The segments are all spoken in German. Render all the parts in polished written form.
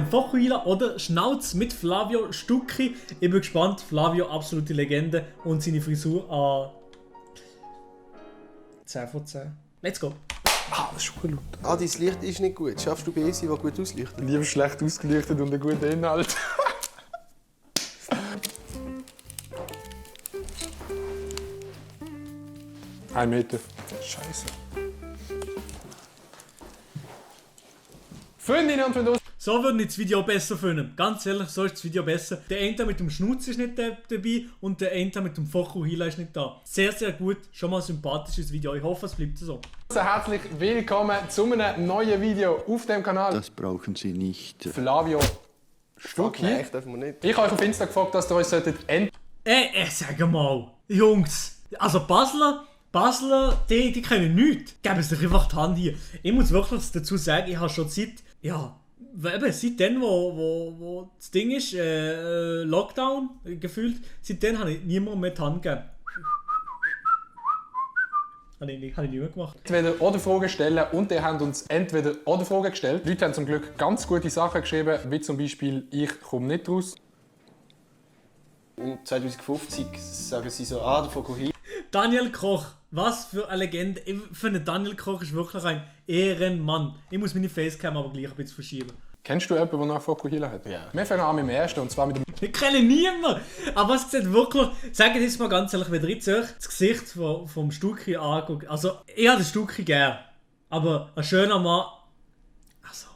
Fokuhila oder Schnauz mit Flavio Stucki. Ich bin gespannt. Flavio, absolute Legende. Und seine Frisur an 10 von 10. Let's go. Ah, das ist schon laut. Ah, dein Licht ist nicht gut. Schaffst du BSI, der gut ausleuchtet? Lieber schlecht ausgeleuchtet und einen guten Inhalt. Ein Meter. Scheiße. Freundinnen und Freunde. So würde ich das Video besser finden. Ganz ehrlich, so ist das Video besser. Der eine mit dem Schnutz ist nicht dabei und der eine mit dem Fokuhila ist nicht da. Sehr, sehr gut. Schon mal ein sympathisches Video. Ich hoffe, es bleibt so. Herzlich willkommen zu einem neuen Video auf dem Kanal. Das brauchen Sie nicht. Flavio Stucki. Nein, darf man nicht. Ich habe euch auf Insta gefragt, dass ihr euch Sag mal, Jungs. Also Basler, die können nichts. Geben Sie doch einfach die Hand hier. Ich muss wirklich dazu sagen, ich habe schon seitdem, wo das Ding ist, Lockdown gefühlt, seitdem habe ich niemandem mehr die Hand gegeben. Habe ich nicht mehr gemacht. Entweder oder Fragen stellen und die haben uns entweder oder Fragen gestellt. Die Leute haben zum Glück ganz gute Sachen geschrieben, wie zum Beispiel «Ich komme nicht raus». Und 2050 sagen sie so, der Fokuhila. Daniel Koch, was für eine Legende. Ich finde, Daniel Koch ist wirklich ein Ehrenmann. Ich muss meine Facecam aber gleich ein bisschen verschieben. Kennst du jemanden, der noch Fokuhila hat? Ja. Wir fangen an mit dem ersten, und zwar mit dem... Ich kenne niemanden. Aber es sieht wirklich... Sag jetzt mal ganz ehrlich, wenn ihr jetzt euch das Gesicht vom Stucki anguckt. Also, ich habe den Stucki gern. Aber ein schöner Mann... Also...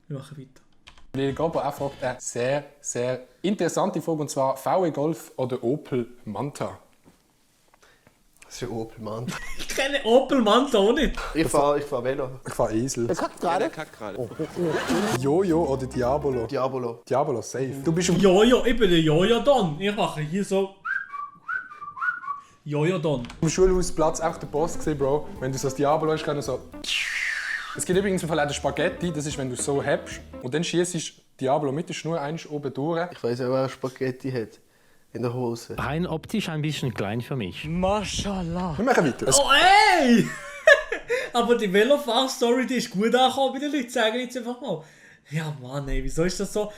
Wir machen weiter. Lili Gabo auch fragt eine sehr, sehr interessante Frage, und zwar VW Golf oder Opel Manta? Das ist ein Opel Manta. Ich kenne Opel Manta auch nicht. Ich fahr Velo. Ich fahre Esel. Es kackt gerade. Jojo oder Diabolo? Diabolo. Diabolo, safe. Du bist im Jojo, ich bin der Jojo-Don. Ich mache hier so... Jojo-Don. Schulhausplatz einfach der Boss gesehen, Bro. Wenn du so das Diabolo hast, kann du so... Es gibt übrigens im Fall auch den Spaghetti, das ist, wenn du so hebst und dann schießt Diabolo mit der Schnur eins oben durch. Ich weiss auch, wer Spaghetti hat. In der Hose. Rein optisch ein bisschen klein für mich. Mashallah. Wir machen weiter. Oh ey! Aber die Velofahr-Story, die ist gut angekommen bei den Leuten, sagen jetzt einfach mal. Ja Mann ey, wieso ist das so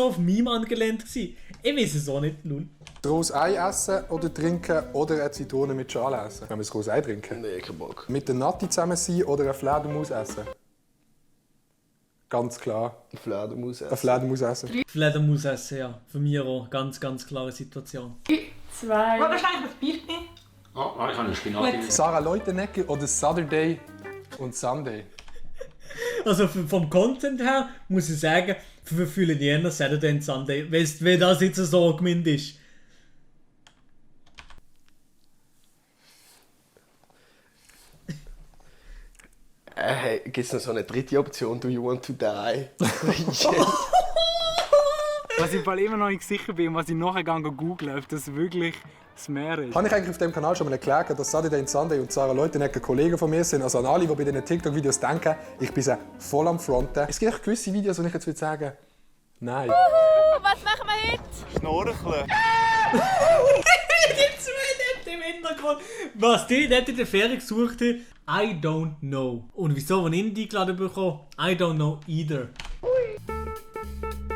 auf Meme angelehnt gewesen? Ich weiß es auch nicht, null. Rohes Ei essen oder trinken oder eine Zitrone mit Schale essen. Wenn wir das rohes Ei trinken. Nee, kein Bock. Mit der Natti zusammen sein oder eine Fledermaus essen. Ganz klar. Die Fledermaus Eine Fledermaus essen. Fledermaus essen, ja. Für mich auch. Ganz, ganz klare Situation. 2. Was ist eigentlich das Bier? Oh, ich habe einen Spinat. Sarah Leutenegger oder Saturday und Sunday. Also vom Content her muss ich sagen, wir fühlen die eher Saturday und Sunday. Weißt du, wenn das jetzt so gemeint ist? Gibt es noch so eine dritte Option? Do you want to die? Was ich im Fall immer noch nicht sicher bin, was ich nachher google, ob das wirklich das Meer ist. Habe ich eigentlich auf dem Kanal schon mal erklärt, dass Saturday und Sunday und Sarah Leutenegger Kollegen von mir sind? Also an alle, die bei diesen TikTok-Videos denken, ich bin sie voll am Fronten. Es gibt auch gewisse Videos, wo ich jetzt würde sagen, nein. Was machen wir heute? Schnorcheln. Die zwei dort im Hintergrund. Was die dort in der Ferien gesucht haben, I don't know. Und wieso, wenn ich die eingeladen bekomme, I don't know either.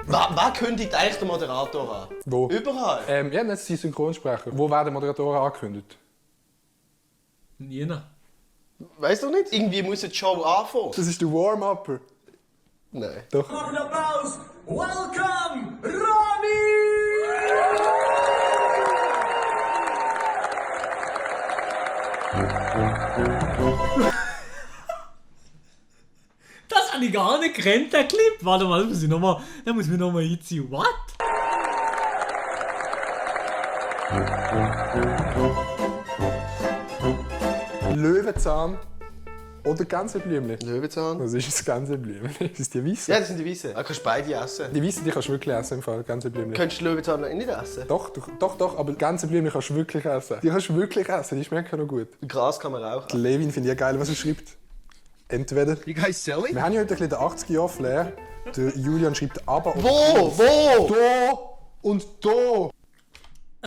Was kündigt eigentlich der Moderator an? Wo? Überall. Ja, das sind Synchronsprecher. Wo werden Moderatoren angekündigt? Jena. Weißt du nicht? Irgendwie muss die Show anfangen. Das ist der Warm-Upper. Nein. Doch. Einen Applaus! Welcome, Rami! Das habe ich gar nicht gekannt, der Clip. Warte mal, da muss ich nochmal einziehen. What? Löwenzahn oder Gänseblümchen? Löwenzahn. Was ist das Gänseblümchen? Ist das die Weisse? Ja, das sind die Weißen. Du kannst beide essen. Die Weisse, die kannst du wirklich essen im Fall, Gänseblümchen. Könntest du Löwenzahn nicht essen? Doch, aber Gänseblümchen kannst du wirklich essen. Die kannst du wirklich essen, die schmecken noch gut. Gras kann man rauchen. Levin finde ich geil, was er schreibt. Entweder. You guys silly? Wir haben ja heute ein bisschen den 80er-Jahr-Flair. Der Julian schreibt aber. Wo? Da und da!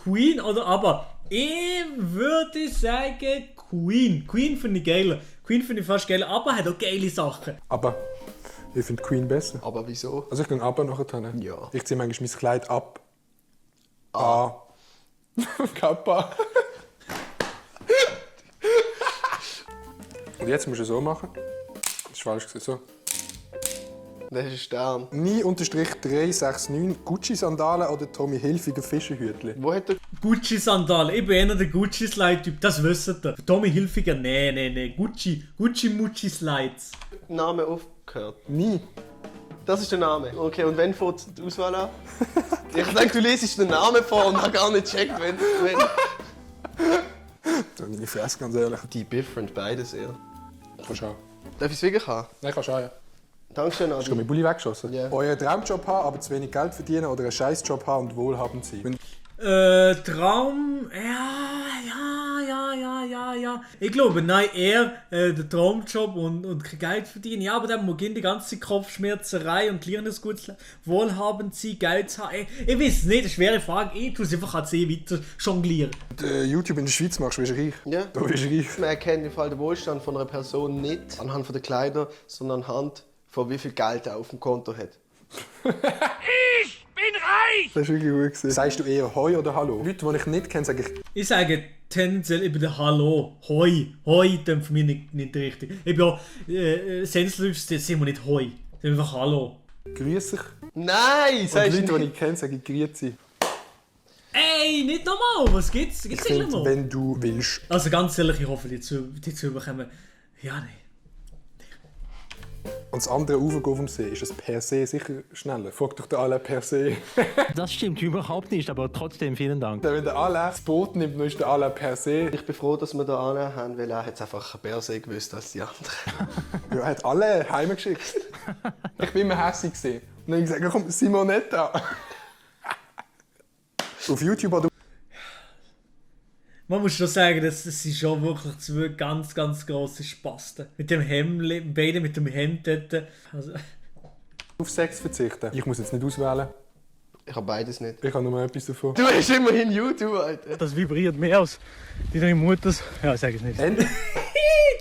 Queen oder aber? Ich würde sagen Queen. Queen finde ich geiler. Queen finde ich fast geiler, aber hat auch geile Sachen. Aber Ich finde Queen besser. Aber wieso? Also ich gehe ab nachher. Ja. Ich ziehe manchmal mein Kleid ab. Kappa. Und jetzt musst du so machen. Das ist falsch gesagt. So. Das ist ein Stern. Nie-369 Gucci-Sandalen oder Tommy Hilfiger Fischerhütli. Wo hat der Gucci-Sandalen. Ich bin einer der Gucci-Slide-Typ, das wisst ihr. Tommy Hilfiger, nee. Gucci-Mucci-Slides. Name aufgehört? Nie. Das ist der Name. Okay, und wann fängt die Auswahl an? Ich denke, du lesest den Namen vor und habe gar nicht gecheckt, wenn... Meine Fresse, ganz ehrlich. Die different, beides eher. Kannst du auch. Darf ich es wirklich haben? Nein, kannst du auch, ja. Dankeschön, Hast du Adi. meinen Bulli weggeschossen? Ja. Euren Traumjob haben, aber zu wenig Geld verdienen oder einen Scheißjob haben und wohlhabend sein. Wenn Traum... Ja. Ich glaube, nein, eher der Traumjob und kein Geld verdienen. Ja, aber dann muss die ganze Kopfschmerzerei und lernen gut wohlhabend sein, Geld zu haben. Ich weiß es nicht, eine schwere Frage. Ich tue es einfach an weiter jonglieren. YouTube in der Schweiz machst, wirst du reich. Ja. Da wirst du reich. Man erkennt im Fall den Wohlstand von einer Person nicht anhand von der Kleider, sondern anhand von wie viel Geld er auf dem Konto hat. Das ist wirklich gut gewesen. Sagst du eher Hoi oder Hallo? Leute, die ich nicht kenne, sage ich Ich sage tendenziell, ich bin der Hallo. Hoi. Hoi, das für mich nicht richtig. Ich bin auch Sensleute, das sind wir nicht Hoi. Das sind einfach Hallo. Grüß dich. Nein, Und sagst Leute, du die nicht. ich kenne, sage ich Grüezi. Ey, nicht nochmal, was gibt's? Ich Gibt's eigentlich finde, noch? wenn du willst. Also ganz ehrlich, ich hoffe, die zu bekommen. Ja, nein. Und das andere Ufer vom See, ist es per se sicher schneller. Frag doch den Alain per se. Das stimmt überhaupt nicht, aber trotzdem vielen Dank. Wenn der Alain das Boot nimmt, dann ist der Alain per se. Ich bin froh, dass wir da annehmen haben, weil er hat einfach besser See gewusst als die anderen. Ja, er hat alle heimgeschickt. Ich bin immer hässlich gewesen. Und dann habe ich gesagt, komm, Simonetta. Auf YouTube oder... Man muss schon sagen, das sind schon wirklich zwei ganz grosse Spasten. Mit dem Hemd, beide mit dem Hemd dort. Also, auf Sex verzichten. Ich muss jetzt nicht auswählen. Ich habe beides nicht. Ich habe nur etwas davon. Du hast immerhin YouTube, Alter. Das vibriert mehr als die deine Mutters. Ja, sag es nicht. Ende.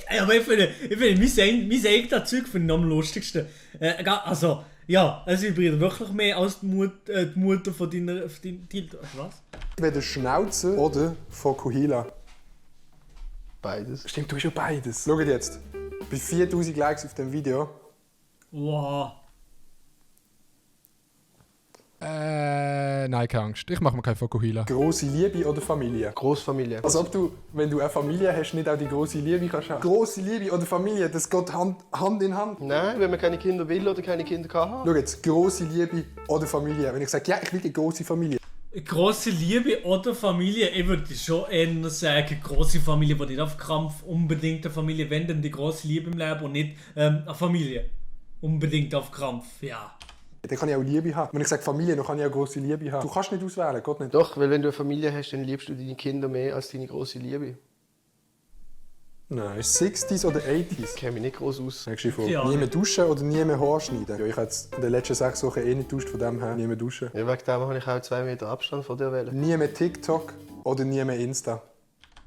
ey, aber ich finde mein eigenes Zeug finde ich am lustigsten. Also, ja, es vibriert wirklich mehr als die Mutter von deiner... Was? Entweder Schnauze oder Fokuhila. Beides. Stimmt, du hast ja beides. Schaut jetzt. Bei 4000 Likes auf dem Video. Wow. Nein, keine Angst. Ich mache mir keine Fokuhila. Grosse Liebe oder Familie? Großfamilie. Als ob du, wenn du eine Familie hast, nicht auch die grosse Liebe kannst haben. Grosse Liebe oder Familie, das geht Hand in Hand. Nein, wenn man keine Kinder will oder keine Kinder kann haben. Schau jetzt, grosse Liebe oder Familie. Wenn ich sage, ja, ich will eine grosse Familie. Grosse Liebe oder Familie, ich würde schon eher sagen, grosse Familie, die nicht auf Krampf unbedingt eine Familie, wenn dann die grosse Liebe im Leben und nicht eine Familie. Unbedingt auf Krampf, ja. Dann kann ich auch Liebe haben. Wenn ich sage Familie, dann kann ich auch grosse Liebe haben. Du kannst nicht auswählen, geht nicht. Doch, weil wenn du eine Familie hast, dann liebst du deine Kinder mehr als deine große Liebe. Nein, 60s oder 80s? Ich kenne mich nicht groß aus. Nächste Frage. Ja. Nie mehr duschen oder nie mehr Haar schneiden? Ja, ich habe jetzt in den letzten 6 Wochen nicht geduscht, von dem her nie mehr duschen. Ja, wegen dem habe ich auch 2 Meter Abstand von dir wählen. Nie mehr TikTok oder nie mehr Insta?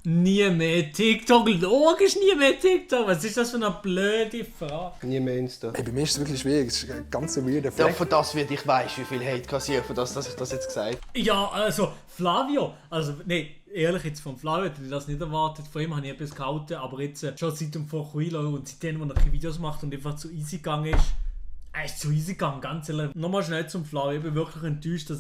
Nie mehr TikTok, logisch nie mehr TikTok. Was ist das für eine blöde Frage? Nie mehr Insta. Hey, bei mir ist es wirklich schwierig. Es ist ein ganz weirder Ja, Fleck. für das wird ich weiss, wie viel Hate kassiert, für das, dass ich das jetzt gesagt habe. Ja, also Flavio, also nee, ehrlich jetzt von Flavio hätte ich das nicht erwartet. Von ihm habe ich etwas gehalten, aber jetzt schon seit dem Fokuhila und seitdem, wo er Videos macht und einfach zu easy gegangen ist. Er ist zu easy gegangen, ganz ehrlich. Nochmal schnell zum Flavio, ich bin wirklich enttäuscht,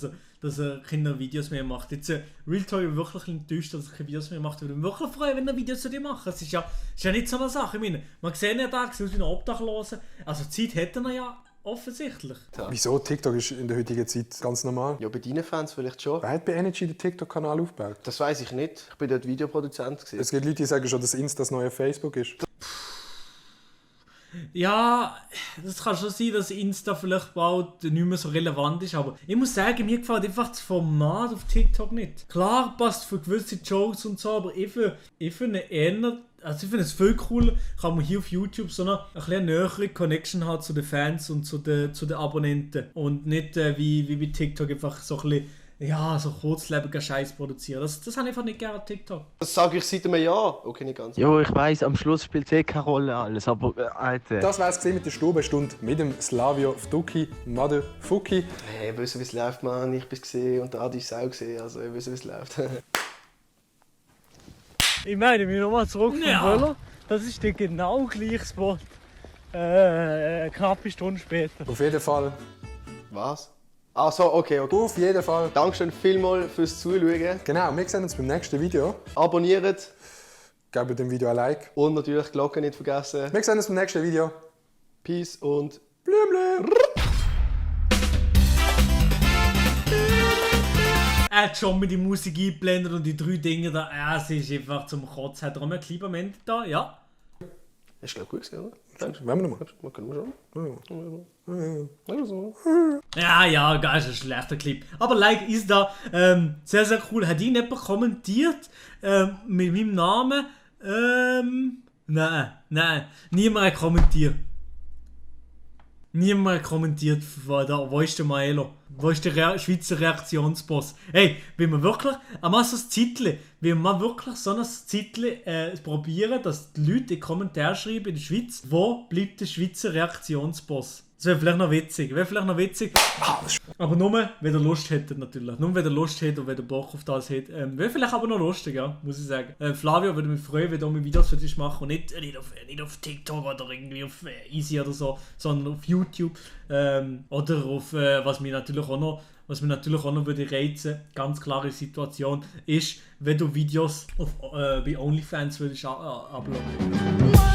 dass er keine Videos mehr macht. Jetzt Real Talk, ich bin wirklich enttäuscht, dass er keine Videos mehr macht. Ich würde mich wirklich freuen, wenn er Videos zu dir macht. Es ist ja nicht so eine Sache. Ich meine, man sieht ja da, sieht aus wie ein Obdachloser. Also Zeit hätte er ja offensichtlich. Wieso? TikTok ist in der heutigen Zeit ganz normal. Ja, bei deinen Fans vielleicht schon. Wer hat bei Energy den TikTok-Kanal aufgebaut? Das weiss ich nicht. Ich bin dort Videoproduzent gewesen. Es gibt Leute, die sagen schon, dass Insta das neue Facebook ist. Ja, das kann schon sein, dass Insta vielleicht bald nicht mehr so relevant ist, aber ich muss sagen, mir gefällt einfach das Format auf TikTok nicht. Klar passt für gewisse Jokes und so, aber ich finde es viel cooler, kann man hier auf YouTube so eine bisschen nähere Connection haben zu den Fans und zu den Abonnenten und nicht wie bei TikTok einfach so ein bisschen ja, so kurzlebiger Scheiß produzieren. Das habe ich einfach nicht gerne an TikTok. Das sage ich seit einem Jahr. Okay, nicht ganz. Jo, ich weiss, am Schluss spielt es eh keine Rolle alles, aber Alter. Das wär's mit der Stubenstunde mit dem Slavio Vduki Motherfuki. Hey, ich weiß, wie es läuft, Mann. Ich bin es gesehen und der Adi ist es auch gesehen. Also, ich weiß, wie es läuft. Ich meine, wir nochmal zurück vom Böller. Das ist der genau gleiche Spot. Eine knappe Stunde später. Auf jeden Fall. Was? Ach so, okay. Auf jeden Fall. Dankeschön vielmals fürs Zuschauen. Genau, wir sehen uns beim nächsten Video. Abonniert. Gebt dem Video ein Like. Und natürlich die Glocke nicht vergessen. Wir sehen uns beim nächsten Video. Peace und Blüm, blüm. Er hat schon mit die Musik eingeblendet und die 3 Dinge da. Es ist einfach zum Kotzen. Hat er auch mehr Clip am Ende da? Ja. Ist glaube gut gesehen, oder? Wollen wir nochmal? Können wir schon? Ja, geil, ist ein schlechter Clip. Aber Like ist da. Sehr, sehr cool. Hat ihn jemand kommentiert? Mit meinem Namen? Nein. Niemand hat kommentiert. Niemand hat kommentiert. Wo ist der Maelo? Wo ist der Schweizer Reaktionsboss? Hey, will man wirklich einmal so ein Zeitchen, will man wirklich so ein Zeitchen probieren, dass die Leute in die Kommentare schreiben in der Schweiz, wo bleibt der Schweizer Reaktionsboss? Das wäre vielleicht noch witzig. Aber nur, wenn ihr Lust hättet natürlich. Nur wenn ihr Lust hättet und wenn ihr Bock auf das hättet. Wäre vielleicht aber noch lustig, ja, muss ich sagen. Flavio würde mich freuen, wenn du mir Videos für dich machen und nicht auf TikTok oder irgendwie auf Easy oder so, sondern auf YouTube. Oder auf, was mich natürlich auch noch würde reizen, ganz klare Situation, ist, wenn du Videos bei OnlyFans würdest uploaden.